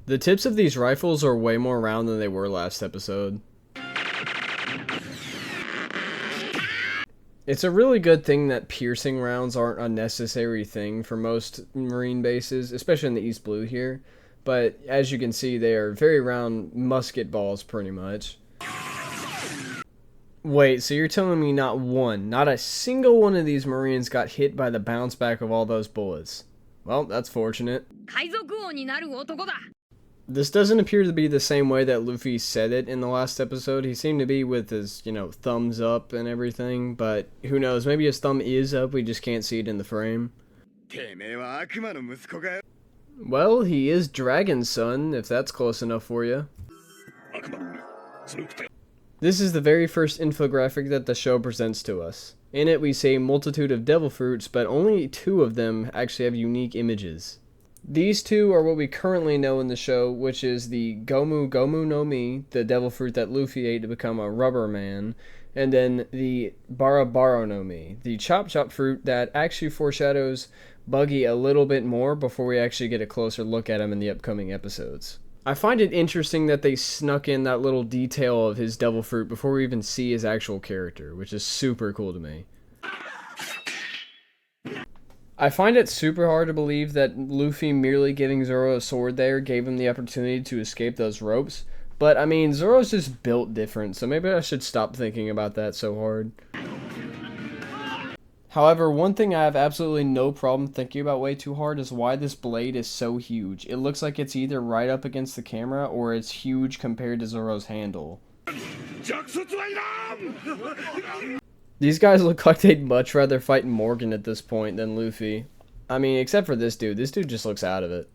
The tips of these rifles are way more round than they were last episode. It's a really good thing that piercing rounds aren't a necessary thing for most Marine bases, especially in the East Blue here. But as you can see, they are very round musket balls pretty much. Wait, so you're telling me not a single one of these Marines got hit by the bounce back of all those bullets? Well, that's fortunate. This doesn't appear to be the same way that Luffy said it in the last episode. He seemed to be with his, thumbs up and everything, but who knows, maybe his thumb is up, we just can't see it in the frame. Well, he is Dragon's son, if that's close enough for you. This is the very first infographic that the show presents to us. In it we see a multitude of devil fruits, but only 2 of them actually have unique images. These 2 are what we currently know in the show, which is the Gomu Gomu no Mi, the devil fruit that Luffy ate to become a rubber man, and then the Bara Baro no Mi, the Chop Chop fruit that actually foreshadows Buggy a little bit more before we actually get a closer look at him in the upcoming episodes. I find it interesting that they snuck in that little detail of his devil fruit before we even see his actual character, which is super cool to me. I find it super hard to believe that Luffy merely giving Zoro a sword there gave him the opportunity to escape those ropes, but I mean, Zoro's just built different, so maybe I should stop thinking about that so hard. However, one thing I have absolutely no problem thinking about way too hard is why this blade is so huge. It looks like it's either right up against the camera or it's huge compared to Zoro's handle. These guys look like they'd much rather fight Morgan at this point than Luffy. I mean, except for this dude. This dude just looks out of it.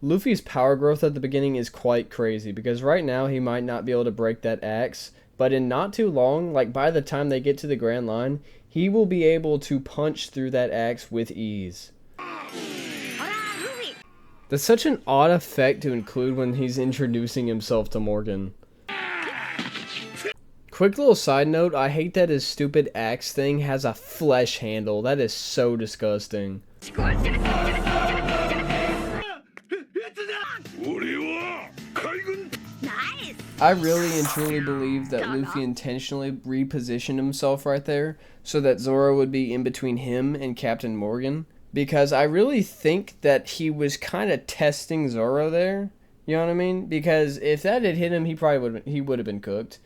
Luffy's power growth at the beginning is quite crazy, because right now he might not be able to break that axe, but in not too long, like by the time they get to the Grand Line, he will be able to punch through that axe with ease. That's such an odd effect to include when he's introducing himself to Morgan. Quick little side note, I hate that his stupid axe thing has a flesh handle. That is so disgusting. I really and truly believe that Luffy intentionally repositioned himself right there so that Zoro would be in between him and Captain Morgan, because I really think that he was kind of testing Zoro there. You know what I mean? Because if that had hit him, he would have been cooked.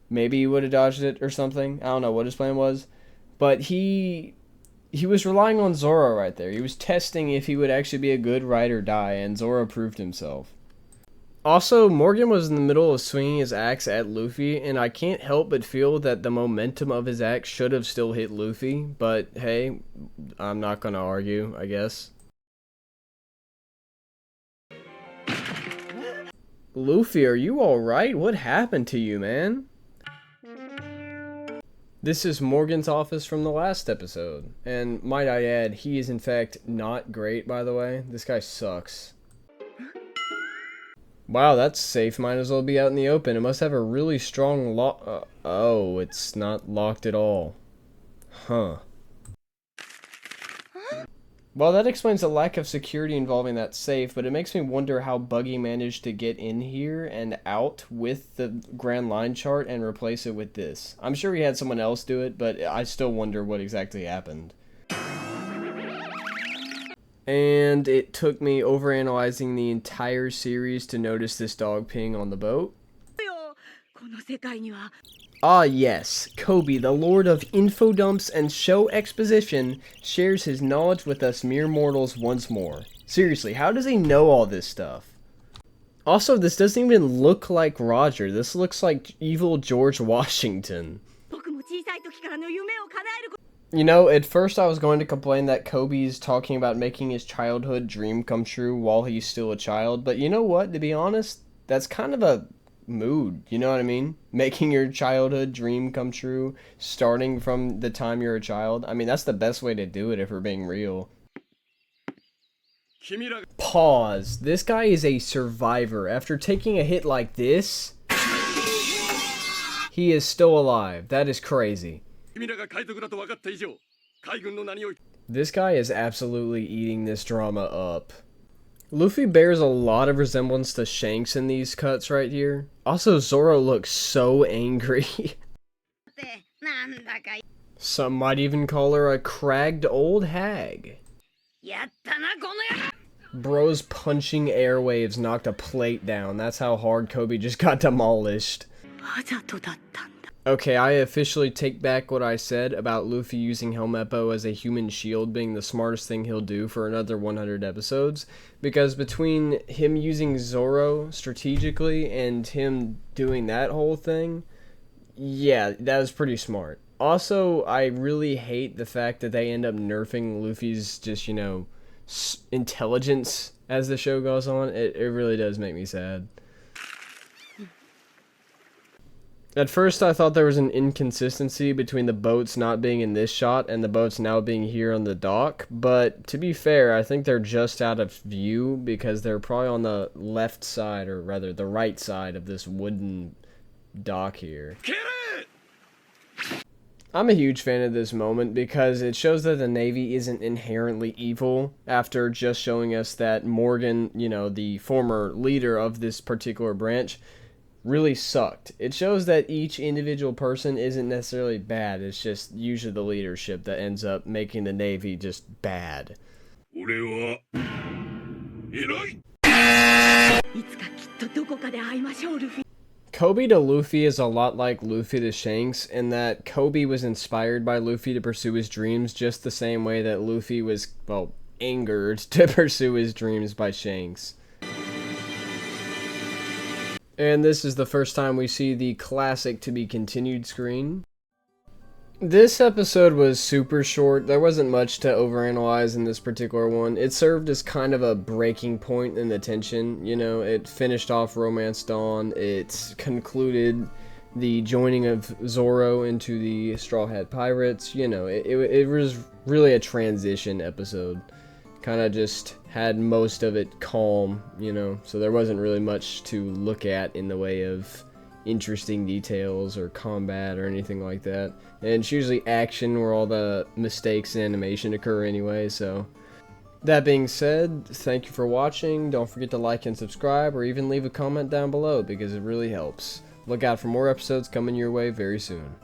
Maybe he would have dodged it or something. I don't know what his plan was. But he was relying on Zoro right there. He was testing if he would actually be a good ride or die, and Zoro proved himself. Also, Morgan was in the middle of swinging his axe at Luffy, and I can't help but feel that the momentum of his axe should have still hit Luffy. But hey, I'm not gonna argue, I guess. Luffy, are you alright? What happened to you, man? This is Morgan's office from the last episode, and might I add, he is in fact not great, by the way. This guy sucks. Wow, that safe might as well be out in the open. It must have a really strong lock. Oh, it's not locked at all. Huh. Well, that explains the lack of security involving that safe, but it makes me wonder how Buggy managed to get in here and out with the Grand Line chart and replace it with this. I'm sure he had someone else do it, but I still wonder what exactly happened. And it took me overanalyzing the entire series to notice this dog peeing on the boat. Ah yes, Kobe, the lord of infodumps and show exposition, shares his knowledge with us mere mortals once more. Seriously, how does he know all this stuff? Also, this doesn't even look like Roger. This looks like evil George Washington. You know, at first I was going to complain that Kobe's talking about making his childhood dream come true while he's still a child, but you know what, to be honest, that's kind of a mood, you know what I mean? Making your childhood dream come true, starting from the time you're a child. I mean, that's the best way to do it if we're being real. Pause. This guy is a survivor. After taking a hit like this, he is still alive. That is crazy. This guy is absolutely eating this drama up. Luffy bears a lot of resemblance to Shanks in these cuts right here. Also, Zoro looks so angry. Some might even call her a cragged old hag. Bro's punching airwaves knocked a plate down. That's how hard Kobe just got demolished. Okay, I officially take back what I said about Luffy using Helmeppo as a human shield being the smartest thing he'll do for another 100 episodes. Because between him using Zoro strategically and him doing that whole thing, yeah, that was pretty smart. Also, I really hate the fact that they end up nerfing Luffy's just, intelligence as the show goes on. It really does make me sad. At first, I thought there was an inconsistency between the boats not being in this shot and the boats now being here on the dock, but to be fair, I think they're just out of view because they're probably on the left side, or rather the right side of this wooden dock here. I'm a huge fan of this moment because it shows that the Navy isn't inherently evil after just showing us that Morgan, the former leader of this particular branch, really sucked. It shows that each individual person isn't necessarily bad, it's just usually the leadership that ends up making the Navy just bad. Kobe to Luffy is a lot like Luffy to Shanks in that Kobe was inspired by Luffy to pursue his dreams just the same way that Luffy was, angered to pursue his dreams by Shanks. And this is the first time we see the classic to be continued screen. This episode was super short. There wasn't much to overanalyze in this particular one. It served as kind of a breaking point in the tension. It finished off Romance Dawn. It concluded the joining of Zoro into the Straw Hat Pirates. It was really a transition episode. Kind of just had most of it calm, so there wasn't really much to look at in the way of interesting details or combat or anything like that. And it's usually action where all the mistakes in animation occur anyway, so. That being said, thank you for watching. Don't forget to like and subscribe, or even leave a comment down below because it really helps. Look out for more episodes coming your way very soon.